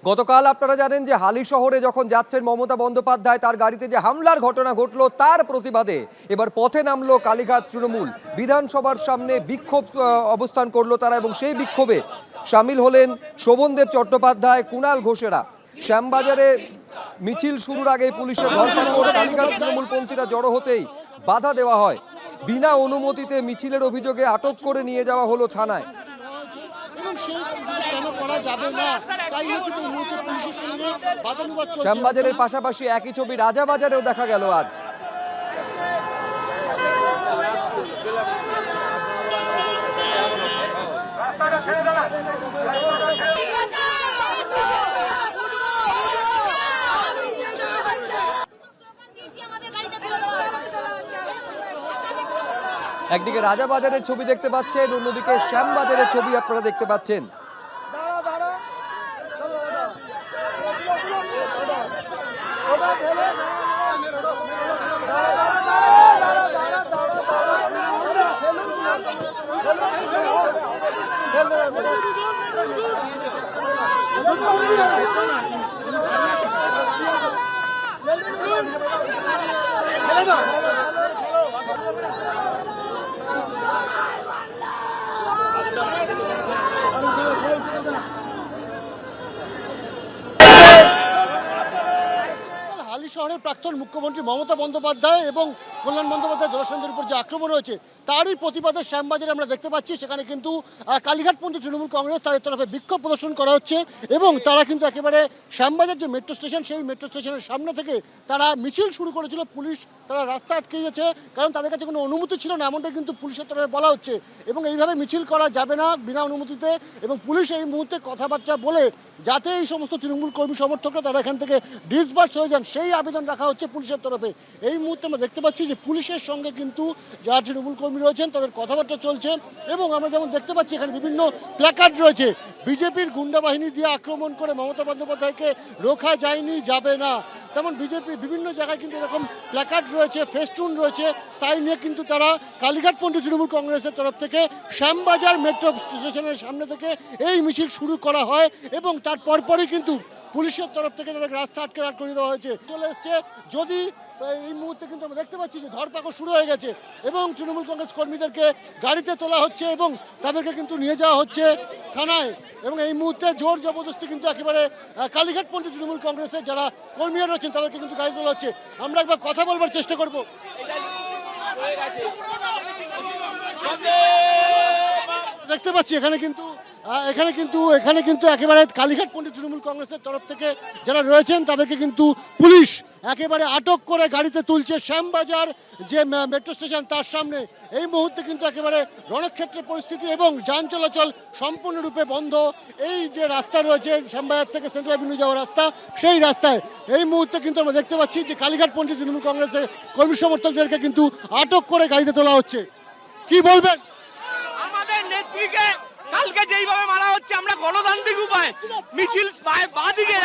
গতকাল আপনারা জানেন যে হালি শহরে যখন যাচ্ছেন মমতা বন্দ্যোপাধ্যায়, তার গাড়িতে যে হামলার ঘটনা ঘটলো তার প্রতিবাদে এবার পথে নামলো কালীঘাট তৃণমূল। বিধানসভার সামনে বিক্ষোভ অবস্থান করলো তারা, এবং সেই বিক্ষোভে সামিল হলেন শোভনদেব চট্টোপাধ্যায়, কুণাল ঘোষেরা। শ্যামবাজারে মিছিল শুরুর আগে পুলিশের ধরপাকড়, কালীঘাট তৃণমূলপন্থীরা জড়ো হতেই বাধা দেওয়া হয়। বিনা অনুমতিতে মিছিলের অভিযোগে আটক করে নিয়ে যাওয়া হলো থানায়। শ্যামবাজারের পাশাপাশি একই ছবি রাজাবাজারেও দেখা গেল আজ। একদিকে রাজাবাজারের ছবি দেখতে পাচ্ছেন, অন্যদিকে শ্যামবাজারের ছবি আপনারা দেখতে পাচ্ছেন। হালি শহরের প্রাক্তন মুখ্যমন্ত্রী মমতা বন্দ্যোপাধ্যায় এবং কল্যাণ বন্দ্যোপাধ্যায় জলসন্ধের উপর যে আক্রমণ হয়েছে তারই প্রতিবাদে শ্যামবাজারে আমরা দেখতে পাচ্ছি সেখানে কিন্তু কালীঘাটপন্থী তৃণমূল কংগ্রেস তাদের তরফে বিক্ষোভ প্রদর্শন করা হচ্ছে এবং তারা কিন্তু একেবারে শ্যামবাজার যে মেট্রো স্টেশন সেই মেট্রো স্টেশনের সামনে থেকে তারা মিছিল শুরু করেছিল। পুলিশ তারা রাস্তা আটকে গেছে, কারণ তাদের কাছে কোনো অনুমতি ছিল না, এমনটা কিন্তু পুলিশের তরফে বলা হচ্ছে। এবং এইভাবে মিছিল করা যাবে না বিনা অনুমতিতে, এবং পুলিশ এই মুহূর্তে কথাবার্তা বলে যাতে এই সমস্ত তৃণমূল কর্মী সমর্থকরা তারা এখান থেকে ডিসবার্স হয়ে যান সেই আবেদন রাখা হচ্ছে পুলিশের তরফে। এই মুহূর্তে আমরা দেখতে পাচ্ছি যে পুলিশের সঙ্গে কিন্তু যারা তৃণমূল কর্মী রয়েছেন তাদের কথাবার্তা চলছে, এবং আমরা যেমন দেখতে পাচ্ছি এখানে বিভিন্ন প্ল্যাকার্ড রয়েছে, বিজেপির গুন্ডা বাহিনী দিয়ে আক্রমণ করে মমতা বন্দ্যোপাধ্যায়কে রোখা যায়নি, যাবে না। তেমন বিজেপি বিভিন্ন জায়গায় কিন্তু এরকম প্ল্যাকার্ড রয়েছে, ফেস্টুন রয়েছে, তাই নিয়ে কিন্তু তারা কালীঘাটপন্থী তৃণমূল কংগ্রেসের তরফ থেকে শ্যামবাজার মেট্রো স্টেশনের সামনে থেকে এই মিছিল শুরু করা হয়, এবং তার পরপরই কিন্তু পুলিশের তরফ থেকে তাদের রাস্তা আটকে দাঁড় করিয়ে দেওয়া হয়েছে। চলে এসছে যদি এই মুহূর্তে কিন্তু আমরা দেখতে পাচ্ছি যে ধরপাকড় শুরু হয়ে গেছে এবং তৃণমূল কংগ্রেস কর্মীদেরকে গাড়িতে তোলা হচ্ছে এবং তাদেরকে কিন্তু নিয়ে যাওয়া হচ্ছে থানায়। এবং এই মুহূর্তে জোর জবরদস্তি কিন্তু একেবারে কালীঘাটপন্থী তৃণমূল কংগ্রেসের যারা কর্মীরা রয়েছেন তাদেরকে কিন্তু গাড়ি তোলা হচ্ছে। আমরা একবার কথা বলবার চেষ্টা করব। দেখতে পাচ্ছি এখানে কিন্তু একেবারে কালীঘাটপন্থী তৃণমূল কংগ্রেসের তরফ থেকে যারা রয়েছেন তাদেরকে কিন্তু পুলিশ একেবারে আটক করে গাড়িতে তুলছে শ্যামবাজার যে মেট্রো স্টেশন তার সামনে। এই মুহূর্তে কিন্তু একেবারে রণক্ষেত্রের পরিস্থিতি এবং যান চলাচল সম্পূর্ণরূপে বন্ধ। এই যে রাস্তা রয়েছে শ্যামবাজার থেকে সেন্ট্রাল অ্যাভিনিউ যাওয়ার রাস্তা, সেই রাস্তায় এই মুহূর্তে কিন্তু আমরা দেখতে পাচ্ছি যে কালীঘাটপন্থী তৃণমূল কংগ্রেসের কর্মী সমর্থকদেরকে কিন্তু আটক করে গাড়িতে তোলা হচ্ছে। কি বলবেন? আমাদের নেত্রীকে কালকে যেইভাবে মারা হচ্ছে, আমরা গণতান্ত্রিক উপায় মিছিল বাদিকে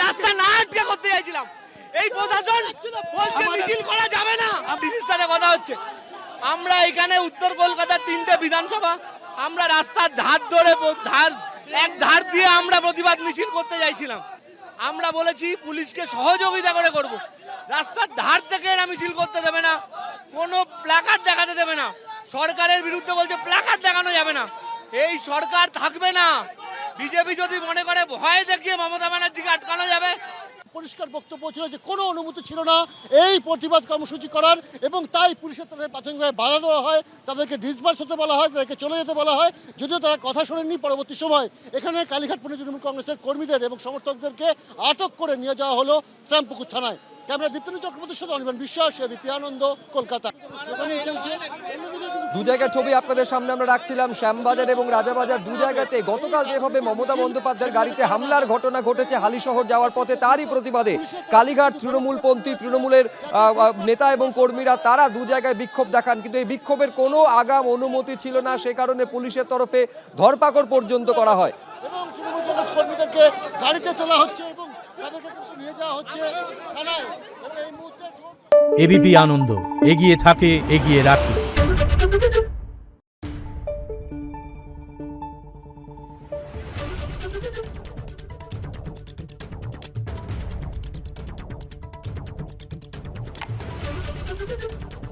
রাস্তা না আটকে করতে চাইছিলাম, এই প্রশাসন বলছে মিছিল করা যাবে না। ডিসির সাথে কথা হচ্ছে, আমরা এখানে উত্তর কলকাতার 3টে বিধানসভা, আমরা রাস্তার ধার ধরে এক ধার দিয়ে আমরা প্রতিবাদ মিছিল করতে চাইছিলাম। আমরা বলেছি পুলিশকে সহযোগিতা করে করব, রাস্তার ধার থেকে এরা মিছিল করতে দেবে না, কোনো প্ল্যাকার্ড দেখাতে দেবে না। সরকারের বিরুদ্ধে বলছে প্ল্যাকার্ড দেখানো যাবে না, এই সরকার থাকবে না। বিজেপি যদি মনে করে ভয় দেখিয়ে মমতা ব্যানার্জিকে আটকানো যাবে। পরিষ্কার বক্তব্য ছিল যে কোনো অনুমতি ছিল না এই প্রতিবাদ কর্মসূচি করার, এবং তাই পুলিশের তরফে প্রাথমিকভাবে বাধা দেওয়া হয়, তাদেরকে ডিসবার্স হতে বলা হয়, তাদেরকে চলে যেতে বলা হয়। যদিও তারা কথা শোনেননি, পরবর্তী সময় এখানে কালীঘাটপন্থী তৃণমূল কংগ্রেসের কর্মীদের এবং সমর্থকদেরকে আটক করে নিয়ে যাওয়া হলো শ্যামপুকুর থানায়। ক্যামেরা দীপ্তনী চক্রবর্তীর সাথে অনির্বাণ বিশ্বাস, এবিপি আনন্দ, কলকাতা। দু জায়গার ছবি আপনাদের সামনে আমরা রাখছিলাম, শ্যামবাজার এবং রাজাবাজার দু জায়গাতে গতকাল যেভাবে মমতা বন্দ্যোপাধ্যায়ের গাড়িতে হামলার ঘটনা ঘটেছে হালি শহর যাওয়ার পথে, তারই প্রতিবাদে কালীঘাট তৃণমূলের নেতা এবং কর্মীরা তারা দু জায়গায় বিক্ষোভ দেখান, কিন্তু এই বিক্ষোভের কোনো আগাম অনুমতি ছিল না, সে কারণে পুলিশের তরফে ধরপাকড় পর্যন্ত করা হয় এবং তৃণমূল কংগ্রেস কর্মীদেরকে গাড়িতে তোলা হচ্ছে এবং তাদেরকে কিন্তু নিয়ে যাওয়া হচ্ছে থানায়। এই মুহূর্তে এবিপি আনন্দ এগিয়ে থাকে, এগিয়ে রাখে। নিউজ।